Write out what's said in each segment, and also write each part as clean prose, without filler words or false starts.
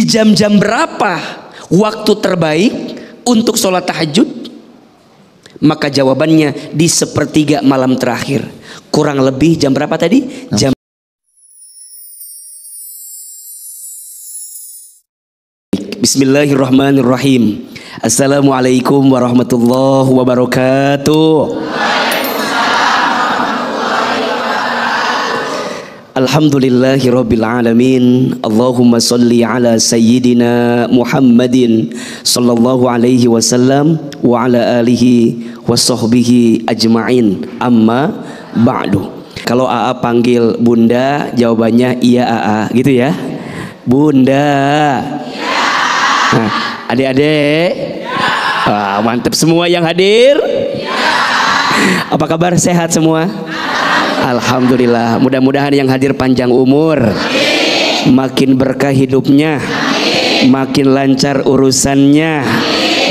jam-jam berapa waktu terbaik untuk sholat tahajud? Maka jawabannya di sepertiga malam terakhir. Kurang lebih jam berapa tadi? Jam. Bismillahirrahmanirrahim. Assalamualaikum warahmatullahi wabarakatuh. Alhamdulillahirabbil alamin. Allahumma shalli ala sayyidina Muhammadin sallallahu alaihi wasallam wa ala alihi wa sahbihi ajma'in. Amma ba'du. Kalau AA panggil Bunda, jawabannya iya AA, gitu ya. Bunda. Nah, adik-adik. Wah, mantap semua yang hadir. Apa kabar, sehat semua? Alhamdulillah. Mudah-mudahan yang hadir panjang umur, makin berkah hidupnya, makin lancar urusannya,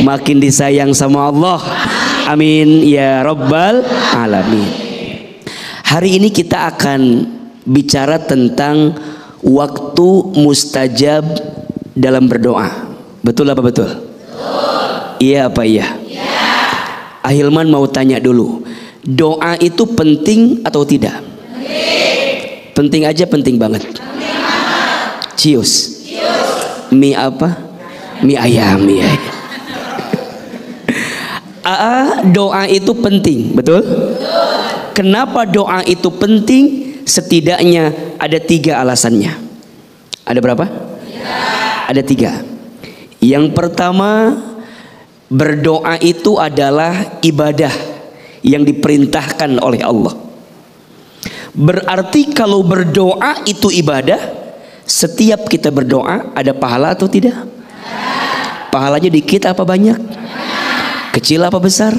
makin disayang sama Allah. Amin ya rabbal alamin. Hari ini kita akan bicara tentang waktu mustajab dalam berdoa. Betul apa betul? Iya apa iya? Ahilman mau tanya dulu, doa itu penting atau tidak? Penting aja, penting banget. Cius. Mie apa? Mie ayam. Doa itu penting, betul? Kenapa doa itu penting? Setidaknya ada 3 alasannya. Ada berapa? Ada 3. Yang pertama, berdoa itu adalah ibadah yang diperintahkan oleh Allah. Berarti kalau berdoa itu ibadah, setiap kita berdoa ada pahala atau tidak? Pahalanya dikit apa banyak? Kecil apa besar?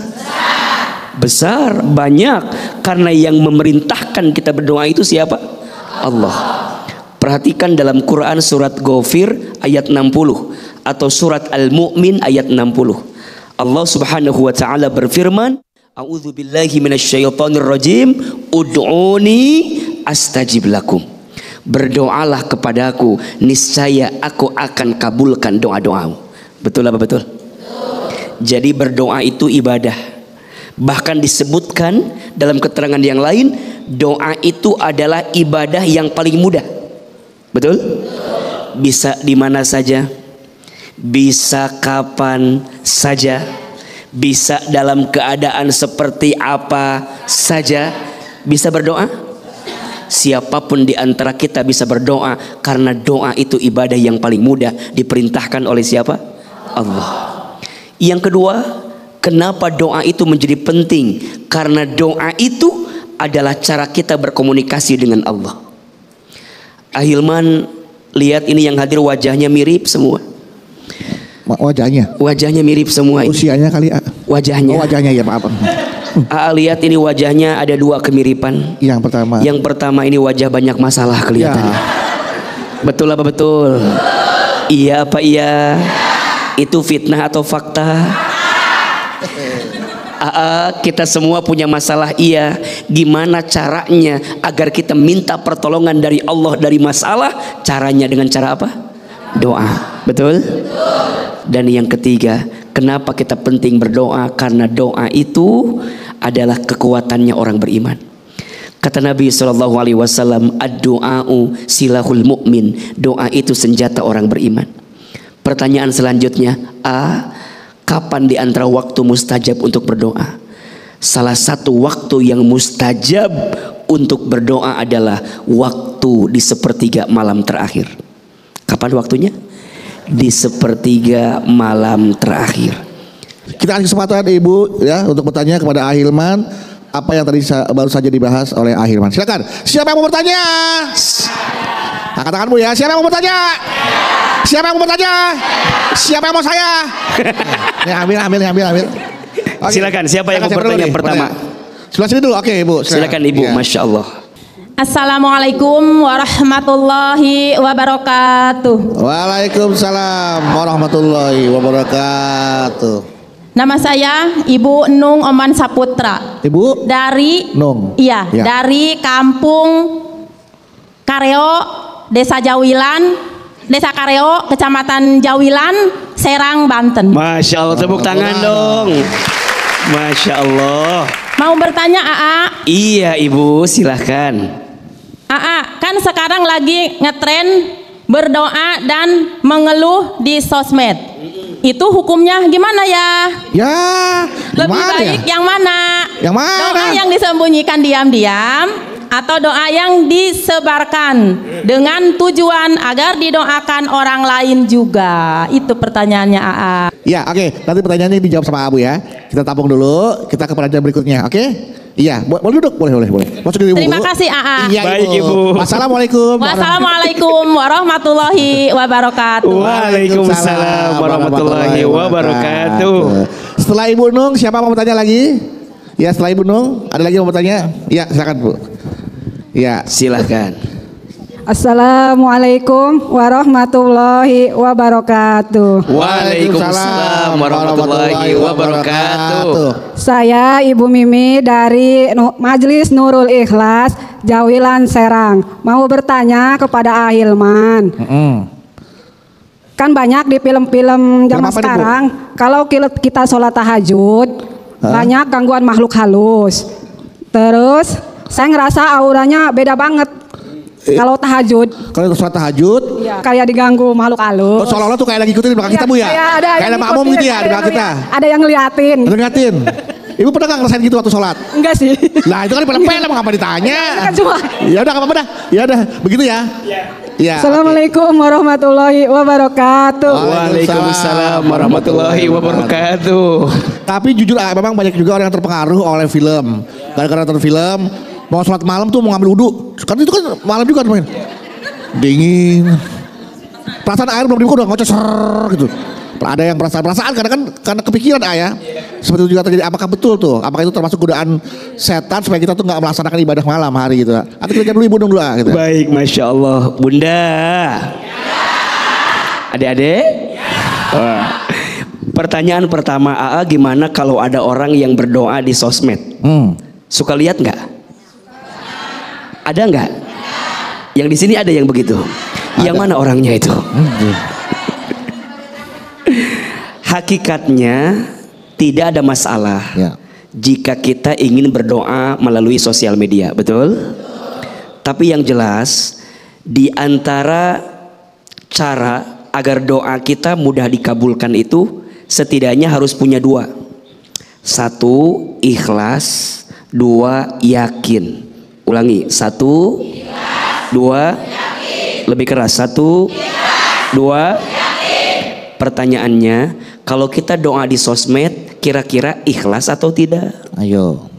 Besar, banyak. Karena yang memerintahkan kita berdoa itu siapa? Allah. Perhatikan dalam Quran surat Ghafir ayat 60 atau surat Al-Mu'min ayat 60. Allah Subhanahu wa taala berfirman, A'udzu billahi minasyaitonir rajim, ud'uni astajib lakum. Berdoalah kepadaku, niscaya aku akan kabulkan doa-doamu. Betul apa betul? Jadi berdoa itu ibadah. Bahkan disebutkan dalam keterangan yang lain, doa itu adalah ibadah yang paling mudah. Betul? Bisa di mana saja, bisa kapan saja, bisa dalam keadaan seperti apa saja, bisa berdoa. Siapapun di antara kita bisa berdoa, karena doa itu ibadah yang paling mudah, diperintahkan oleh siapa? Allah. Yang kedua, kenapa doa itu menjadi penting? Karena doa itu adalah cara kita berkomunikasi dengan Allah. Ahilman, lihat ini yang hadir wajahnya mirip semua. Wajahnya mirip semua. Usianya kali. Wajahnya. Oh, wajahnya ya, maaf. Lihat ini wajahnya ada 2 kemiripan. Yang pertama ini wajah banyak masalah kelihatannya. Betul apa betul? Iya apa iya? Itu fitnah atau fakta? Kita semua punya masalah, iya. Gimana caranya agar kita minta pertolongan dari Allah dari masalah? Caranya dengan cara apa? Doa. Betul? Dan yang ketiga, kenapa kita penting berdoa? Karena doa itu adalah kekuatannya orang beriman. Kata Nabi SAW, ad-du'a'u silahul mu'min. Doa itu senjata orang beriman. Pertanyaan selanjutnya, kapan di antara waktu mustajab untuk berdoa? Salah satu waktu yang mustajab untuk berdoa adalah waktu di sepertiga malam terakhir. Kapan waktunya? Di sepertiga malam terakhir. Kita kasih kesempatan Ibu ya untuk bertanya kepada Ahilman apa yang tadi baru saja dibahas oleh Ahilman. Silakan. Siapa yang mau bertanya? Angkat tanganmu ya. Siapa yang mau bertanya? Siapa yang mau bertanya? Siapa yang mau saya? Ya, ambil. Okay. Silakan. Siapa yang mau bertanya pertama? Sebelah sini dulu. Oke, Ibu. Silakan Ibu. Ya. Masya Allah. Assalamualaikum warahmatullahi wabarakatuh. Waalaikumsalam warahmatullahi wabarakatuh. Nama saya Ibu Nung Oman Saputra. Ibu? Dari Nung. Iya, ya. Dari Kampung Kareo, Desa Jawilan, Desa Kareo, Kecamatan Jawilan, Serang, Banten. Masya Allah, tepuk tangan dong. Masya Allah. Mau bertanya AA? Iya Ibu, silahkan. AA, kan sekarang lagi ngetren berdoa dan mengeluh di sosmed. Itu hukumnya gimana ya? Ya, Lebih gimana baik ya? yang mana? Yang mana? Doa yang disembunyikan diam-diam atau doa yang disebarkan dengan tujuan agar didoakan orang lain juga? Itu pertanyaannya AA. Ya, oke. Nanti pertanyaannya dijawab sama Abu ya. Kita tampung dulu. Kita ke pertanyaan berikutnya, oke? Iya, boleh duduk, boleh. Masuk Ibu. Terima kasih AA. Iya, Baik, Ibu. Wassalamualaikum. Wassalamualaikum warahmatullahi wabarakatuh. Waalaikumsalam warahmatullahi wabarakatuh. Setelah Ibu Nung, siapa mau bertanya lagi? Ya, setelah Ibu Nung, ada lagi yang mau bertanya? Ya, silakan Bu. Ya, Silahkan. Assalamualaikum warahmatullahi wabarakatuh. Waalaikumsalam warahmatullahi wabarakatuh. Saya Ibu Mimi dari Majelis Nurul Ikhlas, Jawilan, Serang. Mau bertanya kepada Ahilman. Kan banyak di film-film zaman Film apa nih, Bu? sekarang, kalau kita sholat tahajud, banyak gangguan makhluk halus. Terus saya ngerasa auranya beda banget. Kalau tahajud, kalau sholat tahajud, ya, kayak diganggu makhluk halus. seolah-olah tuh kayak lagi ikutin di belakang kita Bu ya? Kayak ada makmum gitu ya di belakang kita. Ada yang ngeliatin. Ada ngeliatin. Ibu pernah nggak ngerasain gitu waktu sholat? Enggak sih. Lah itu kan film-film, ngapa ditanya? Kan cuma. Ya udah, nggak apa-apa dah. Ya udah, begitu ya. Iya. Assalamualaikum warahmatullahi wabarakatuh. Waalaikumsalam warahmatullahi wabarakatuh. Tapi jujur memang banyak juga orang yang terpengaruh oleh film. Gara-gara nonton film, mau sholat malam tuh mau ngambil wudhu. Karena itu kan malam juga main. Dingin. Perasaan air belum dibuka udah ngoceh gitu. Ada yang perasaan karena kepikiran ya. Seperti itu juga terjadi. Apakah betul tuh? Apakah itu termasuk godaan setan supaya kita tuh nggak melaksanakan ibadah malam hari gitu? Atau kita dulu Ibu dong dulu gitu. Baik, Masya Allah. Bunda. Adik-adik? Wah. Pertanyaan pertama AA, gimana kalau ada orang yang berdoa di sosmed? Suka lihat nggak? Ada nggak? Yang di sini ada yang begitu. Yang mana orangnya itu? Hakikatnya tidak ada masalah jika kita ingin berdoa melalui sosial media, betul? Tapi yang jelas di antara cara agar doa kita mudah dikabulkan itu setidaknya harus punya dua. Satu, ikhlas. Dua, yakin. Ulangi, satu, dua, lebih keras. Satu, dua. Pertanyaannya, kalau kita doa di sosmed, kira-kira ikhlas atau tidak? Ayo.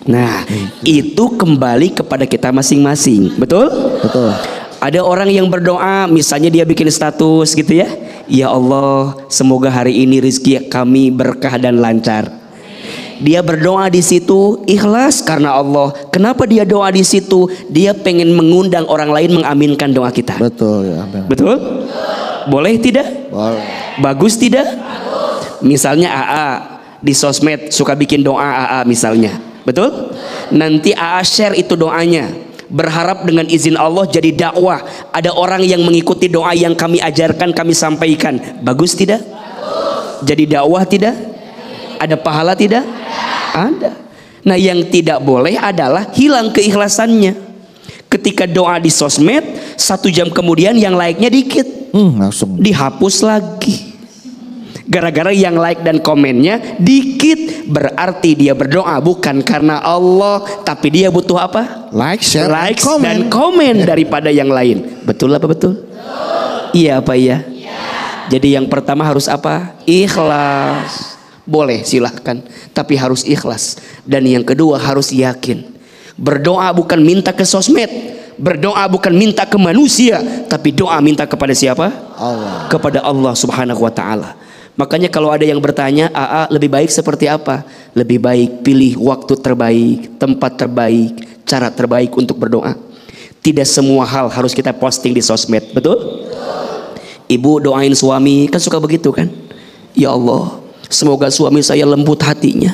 Nah, itu kembali kepada kita masing-masing, betul? Betul. Ada orang yang berdoa, misalnya dia bikin status gitu ya. Ya Allah, semoga hari ini rezeki kami berkah dan lancar. Dia berdoa di situ ikhlas karena Allah. Kenapa dia doa di situ? Dia pengen mengundang orang lain mengaminkan doa kita. Betul ya. Betul? Boleh tidak? Boleh. Bagus tidak? Misalnya AA di sosmed suka bikin doa AA misalnya. Betul? Nanti AA share itu doanya. Berharap dengan izin Allah jadi dakwah. Ada orang yang mengikuti doa yang kami ajarkan, kami sampaikan. Bagus tidak? Jadi dakwah tidak? Ada pahala tidak? Ada. Nah, yang tidak boleh adalah hilang keikhlasannya. Ketika doa di sosmed, 1 jam kemudian yang like-nya dikit, Langsung dihapus lagi. Gara-gara yang like dan komennya dikit, berarti dia berdoa bukan karena Allah, tapi dia butuh apa? like, share, Likes comment. dan komen daripada yang lain. Betul apa betul? Iya apa iya? Jadi yang pertama harus apa? Ikhlas. Boleh silahkan, tapi harus ikhlas. Dan yang kedua harus yakin. Berdoa bukan minta ke sosmed, berdoa bukan minta ke manusia, tapi doa minta kepada siapa? Allah. Kepada Allah Subhanahu wa taala. Makanya kalau ada yang bertanya, AA lebih baik seperti apa? Lebih baik pilih waktu terbaik, tempat terbaik, cara terbaik untuk berdoa. Tidak semua hal harus kita posting di sosmed, betul? Ibu doain suami, kan suka begitu kan? Ya Allah, semoga suami saya lembut hatinya.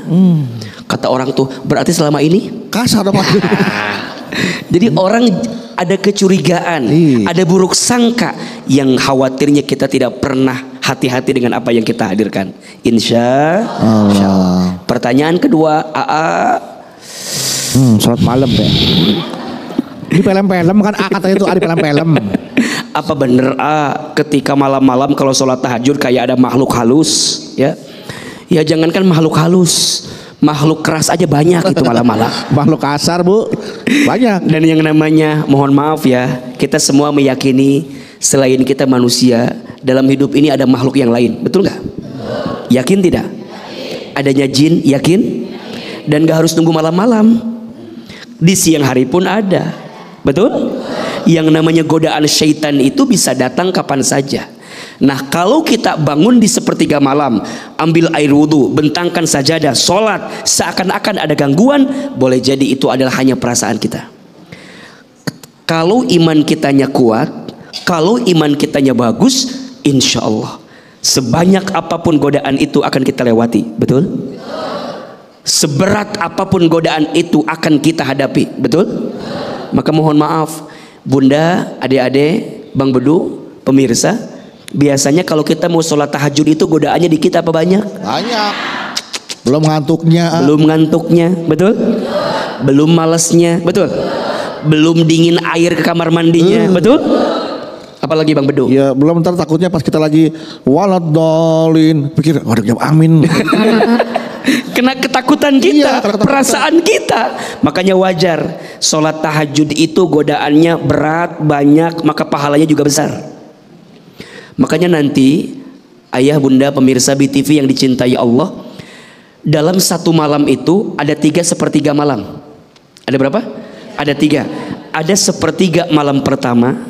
Kata orang tuh, berarti selama ini Kasar dong. jadi orang ada kecurigaan, ada buruk sangka yang khawatirnya kita tidak pernah hati-hati dengan apa yang kita hadirkan. Insya Allah. Pertanyaan kedua, Sholat malam ya. Di film-film kan katanya itu ada film-film. Apa bener ketika malam-malam kalau sholat tahajud kayak ada makhluk halus ya? Ya jangankan makhluk halus, makhluk keras aja banyak itu malam-malam. Makhluk kasar bu, banyak. Dan yang namanya, mohon maaf ya, kita semua meyakini selain kita manusia, dalam hidup ini ada makhluk yang lain, betul nggak? Yakin tidak? Adanya jin, yakin? Dan gak harus nunggu malam-malam, di siang hari pun ada, betul? Yang namanya godaan syaitan itu bisa datang kapan saja. Nah kalau kita bangun di sepertiga malam, ambil air wudhu, bentangkan sajadah, sholat, seakan-akan ada gangguan, boleh jadi itu adalah hanya perasaan kita. Kalau iman kitanya kuat, kalau iman kitanya bagus, insya Allah sebanyak apapun godaan itu akan kita lewati, betul? Seberat apapun godaan itu akan kita hadapi, betul? Maka mohon maaf Bunda, adik-adik, Bang Bedu, pemirsa, biasanya kalau kita mau sholat tahajud itu godaannya dikit apa banyak? Banyak. Belum ngantuknya. Belum ngantuknya, betul? Belum malesnya, betul? Belum dingin air ke kamar mandinya, betul? Apalagi Bang Bedu? Ya belum, ntar takutnya pas kita lagi waladolin pikir waduh jawab amin. Kena ketakutan kita, perasaan kita. Makanya wajar sholat tahajud itu godaannya berat, banyak, maka pahalanya juga besar. Makanya nanti ayah bunda pemirsa BTV yang dicintai Allah, dalam satu malam itu ada 3/3 malam. Ada berapa? Ada 3. Ada 1/3 malam pertama,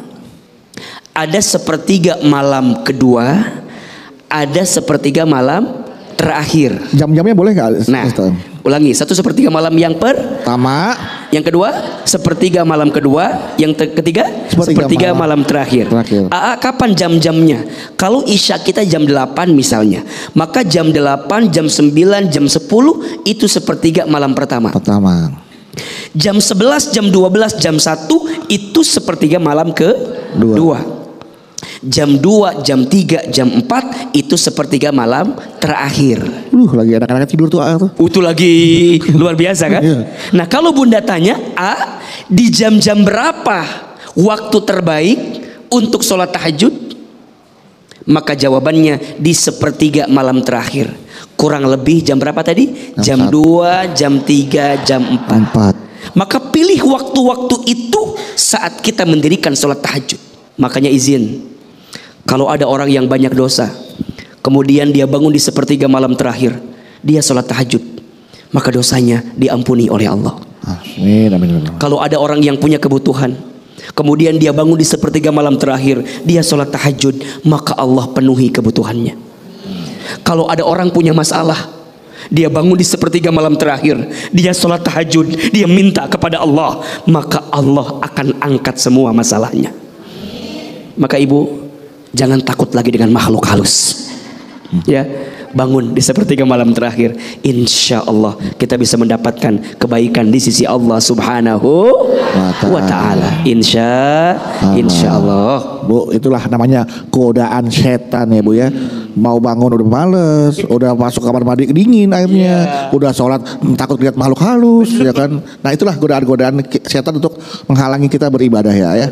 ada 1/3 malam kedua, ada 1/3 malam terakhir. Jam-jamnya boleh nggak? Nah, ulangi, 1/3 malam yang pertama, yang kedua 1/3 malam kedua, yang ketiga 1/3 malam terakhir. Kapan jam-jamnya? Kalau isya kita jam 8 misalnya, maka jam 8, jam 9, jam 10 itu 1/3 malam pertama. Jam 11, jam 12, jam 1 itu 1/3 malam kedua. Jam 2, jam 3, jam 4 itu 1/3 malam terakhir. Lagi anak-anak tidur tuh. Itu lagi luar biasa kan? Nah kalau bunda tanya, di jam-jam berapa waktu terbaik untuk sholat tahajud? Maka jawabannya di 1/3 malam terakhir. Kurang lebih jam berapa tadi? Jam 2, jam 3, jam 4. Maka pilih waktu-waktu itu saat kita mendirikan sholat tahajud. Makanya izin, kalau ada orang yang banyak dosa, kemudian dia bangun di 1/3 malam terakhir, dia sholat tahajud, maka dosanya diampuni oleh Allah. Amin, amin. Kalau ada orang yang punya kebutuhan, kemudian dia bangun di 1/3 malam terakhir, dia sholat tahajud, maka Allah penuhi kebutuhannya. Kalau ada orang punya masalah, dia bangun di 1/3 malam terakhir, dia sholat tahajud, dia minta kepada Allah, maka Allah akan angkat semua masalahnya. Maka ibu jangan takut lagi dengan makhluk halus. Ya, bangun di 1/3 malam terakhir, insya Allah kita bisa mendapatkan kebaikan di sisi Allah Subhanahu wa Ta'ala. Insya Allah. Bu, itulah namanya godaan setan ya bu ya. Mau bangun udah males, udah masuk kamar mandi dingin airnya, udah sholat takut lihat makhluk halus ya kan. Nah itulah godaan-godaan setan untuk menghalangi kita beribadah ya.